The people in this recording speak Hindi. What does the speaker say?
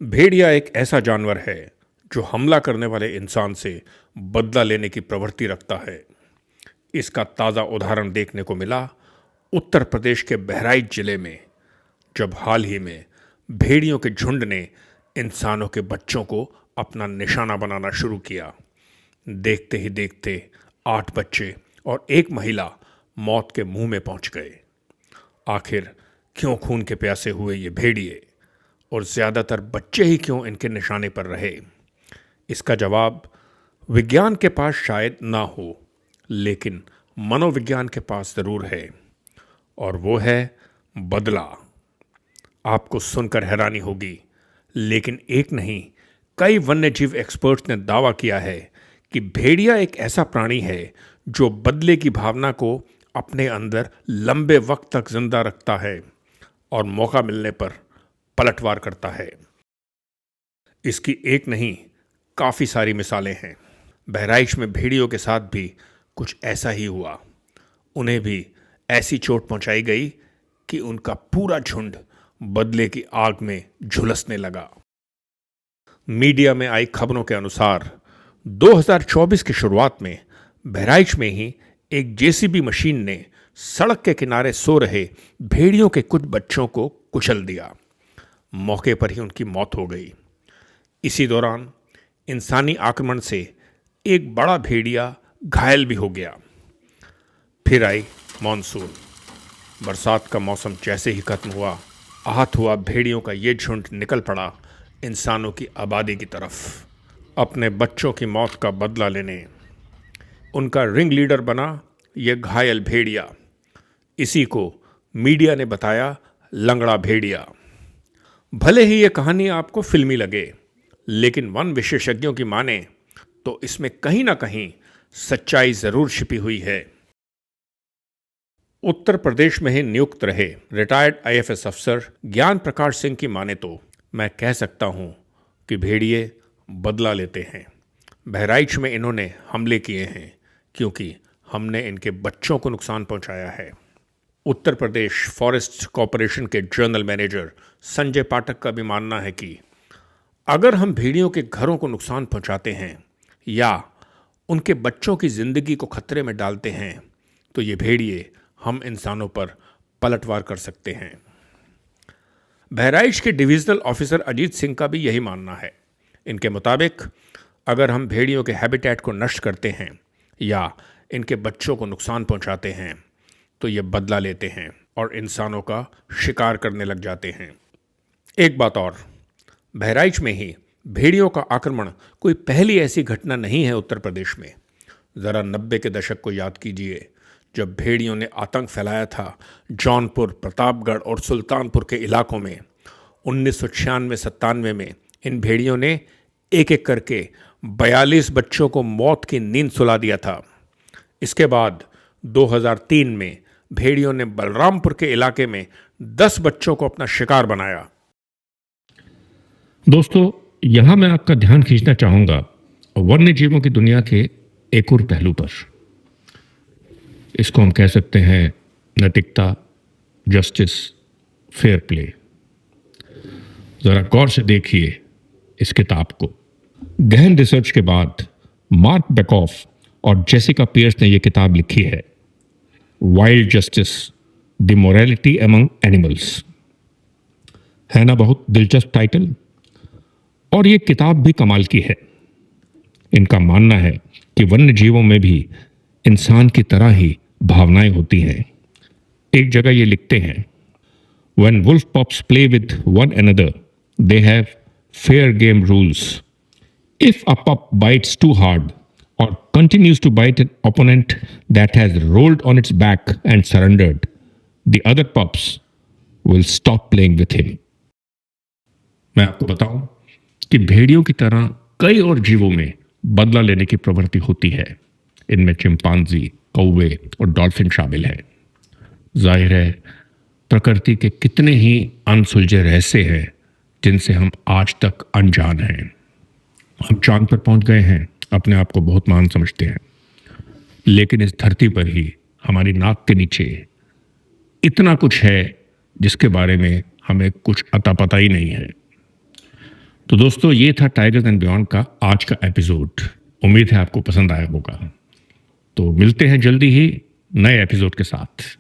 भेड़िया एक ऐसा जानवर है जो हमला करने वाले इंसान से बदला लेने की प्रवृत्ति रखता है। इसका ताज़ा उदाहरण देखने को मिला उत्तर प्रदेश के बहराइच जिले में, जब हाल ही में भेड़ियों के झुंड ने इंसानों के बच्चों को अपना निशाना बनाना शुरू किया। देखते ही देखते 8 बच्चे और एक महिला मौत के मुंह में पहुंच गए। आखिर क्यों खून के प्यासे हुए ये भेड़िए, और ज़्यादातर बच्चे ही क्यों इनके निशाने पर रहे? इसका जवाब विज्ञान के पास शायद ना हो, लेकिन मनोविज्ञान के पास ज़रूर है, और वो है बदला। आपको सुनकर हैरानी होगी, लेकिन एक नहीं, कई वन्यजीव एक्सपर्ट्स ने दावा किया है कि भेड़िया एक ऐसा प्राणी है जो बदले की भावना को अपने अंदर लंबे वक्त तक जिंदा रखता है और मौका मिलने पर पलटवार करता है। इसकी एक नहीं, काफ़ी सारी मिसालें हैं। बहराइच में भेड़ियों के साथ भी कुछ ऐसा ही हुआ। उन्हें भी ऐसी चोट पहुंचाई गई कि उनका पूरा झुंड बदले की आग में झुलसने लगा। मीडिया में आई खबरों के अनुसार 2024 की शुरुआत में बहराइच में ही एक जेसीबी मशीन ने सड़क के किनारे सो रहे भेड़ियों के कुछ बच्चों को कुचल दिया। मौके पर ही उनकी मौत हो गई। इसी दौरान इंसानी आक्रमण से एक बड़ा भेड़िया घायल भी हो गया। फिर आई मॉनसून। बरसात का मौसम जैसे ही खत्म हुआ, आहत हुआ भेड़ियों का ये झुंड निकल पड़ा इंसानों की आबादी की तरफ, अपने बच्चों की मौत का बदला लेने। उनका रिंग लीडर बना ये घायल भेड़िया। इसी को मीडिया ने बताया लंगड़ा भेड़िया। भले ही ये कहानी आपको फिल्मी लगे, लेकिन वन विशेषज्ञों की माने तो इसमें कहीं ना कहीं सच्चाई जरूर छिपी हुई है। उत्तर प्रदेश में ही नियुक्त रहे रिटायर्ड आईएफएस अफसर ज्ञान प्रकाश सिंह की माने तो मैं कह सकता हूं कि भेड़िए बदला लेते हैं। बहराइच में इन्होंने हमले किए हैं क्योंकि हमने इनके बच्चों को नुकसान पहुंचाया है। उत्तर प्रदेश फॉरेस्ट कॉरपोरेशन के जनरल मैनेजर संजय पाठक का भी मानना है कि अगर हम भेड़ियों के घरों को नुकसान पहुंचाते हैं या उनके बच्चों की जिंदगी को खतरे में डालते हैं तो ये भेड़िए हम इंसानों पर पलटवार कर सकते हैं। बहराइच के डिविजनल ऑफिसर अजीत सिंह का भी यही मानना है। इनके मुताबिक अगर हम भेड़ियों के हैबिटेट को नष्ट करते हैं या इनके बच्चों को नुकसान पहुंचाते हैं तो ये बदला लेते हैं और इंसानों का शिकार करने लग जाते हैं। एक बात और, बहराइच में ही भेड़ियों का आक्रमण कोई पहली ऐसी घटना नहीं है उत्तर प्रदेश में। ज़रा 90 के दशक को याद कीजिए, जब भेड़ियों ने आतंक फैलाया था जौनपुर, प्रतापगढ़ और सुल्तानपुर के इलाकों में। 1996-97 में इन भेड़ियों ने एक एक करके 42 बच्चों को मौत की नींद सुला दिया था। इसके बाद 2003 में भेड़ियों ने बलरामपुर के इलाके में 10 बच्चों को अपना शिकार बनाया। दोस्तों, यहां मैं आपका ध्यान खींचना चाहूंगा वन्य जीवों की दुनिया के एक और पहलू पर। इसको हम कह सकते हैं नैतिकता, जस्टिस, फेयर प्ले। जरा गौर से देखिए इस किताब को। गहन रिसर्च के बाद मार्क बेकॉफ और जेसिका पियर्स ने यह किताब लिखी है, wild justice, the morality among animals. है ना बहुत दिलचस्प टाइटल? और ये किताब भी कमाल की है। इनका मानना है कि वन्य जीवों में भी इंसान की तरह ही भावनाएं होती हैं। एक जगह ये लिखते हैं, When wolf pups play with one another, they have fair game rules. If a pup bites too hard or continues to bite an opponent that has rolled on its back and surrendered, the other pups will stop playing with him. मैं आपको बताऊं कि भेड़ियों की तरह कई और जीवों में बदला लेने की प्रवृत्ति होती है। इनमें चिंपांजी, कौवे और डॉल्फिन शामिल हैं। जाहिर है प्रकृति के कितने ही अनसुलझे रहस्य हैं जिनसे हम आज तक अनजान हैं। हम चांद पर पहुंच गए हैं, अपने आप को बहुत महान समझते हैं, लेकिन इस धरती पर ही हमारी नाक के नीचे इतना कुछ है जिसके बारे में हमें कुछ अता पता ही नहीं है। तो दोस्तों, ये था टाइगर्स एंड बियॉन्ड का आज का एपिसोड। उम्मीद है आपको पसंद आया होगा। तो मिलते हैं जल्दी ही नए एपिसोड के साथ।